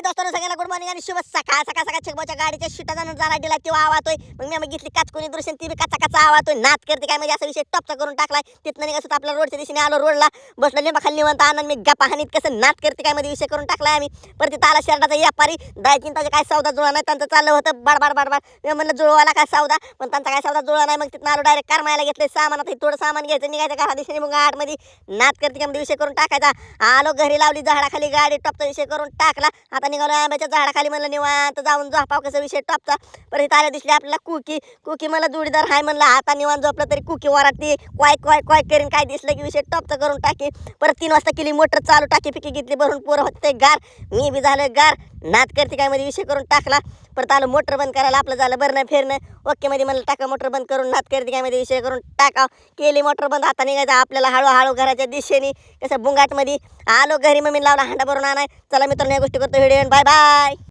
असताना सगळ्यांना good morning आणि शुभ सकाळ. सकाळ सकाळ चिकबाच्या गाडीच्या शिटाचा जरा दिला तेव्हा आवातोय. मग मी घेतली काचकोनी दृश्य ती बी काचा आवातोय. नाच करते काय म्हणजे असा विषय टॉपचा करून टाकलाय. तिथनं निघायचं आपल्या रोडच्या दिशेने आलो. रोडला बसलो लिंबा खाली निवांत आनंद मी गप्पा हानीत कसं नाच करते काय मध्ये विषय करून टाकलाय आम्ही. परत तिथं आला शर्टाचा व्यापारी 10 काय सौदा जुळा नाही. त्यांचं चाललं होतं बाड. मी म्हणलं जुळवाला काय सौदा, पण त्यांचा काय सौदा जुळा नाही. मग तिथं आलो डायरेक्ट कारमायला घेतले सामान. आता थोडं सामान घ्यायचं निघायचं घरा दिशेने. मग आतमध्ये नाच करते काय मध्ये विषय करून टाकायचा. आलो घरी लावली झाडाखाली गाडी टॉपचा विषय करून टाकला. आता निघालो आंब्याच्या झाडाखाली. म्हणलं निवांत जाऊन झोपाव कसा विषय टॉपचा. परत आल्या दिसली आपल्याला कुकी मला जोडीदार हाय म्हणलं. आता निवांत झोपलं तरी कुकी वराटती क्वाय करीन. काय दिसलं की विषय टॉपचा करून टाकी. परत 3 वाजता केली मोटर चालू. टाकी पिकी घेतली भरून पोरं होते गार. मी बी झालं गार. नाच करते काय मध्ये विषय करून टाकला. परत आलो मोटर बंद करायला. आपलं झालं बरणं फिरणं ओके मध्ये. म्हणलं टाका मोटर बंद करून नाच करते काय मध्ये विषय करून टाकाव. केली मोटर बंद. आता निघायचं आपल्याला हळूहळू घराच्या दिशेने कसं बुंगाट मध्ये. आलो घरी मग मी लावला हांडा भरून आणाय. चला मित्रांनो या गोष्टी करतो व्हिडिओ. Bye bye.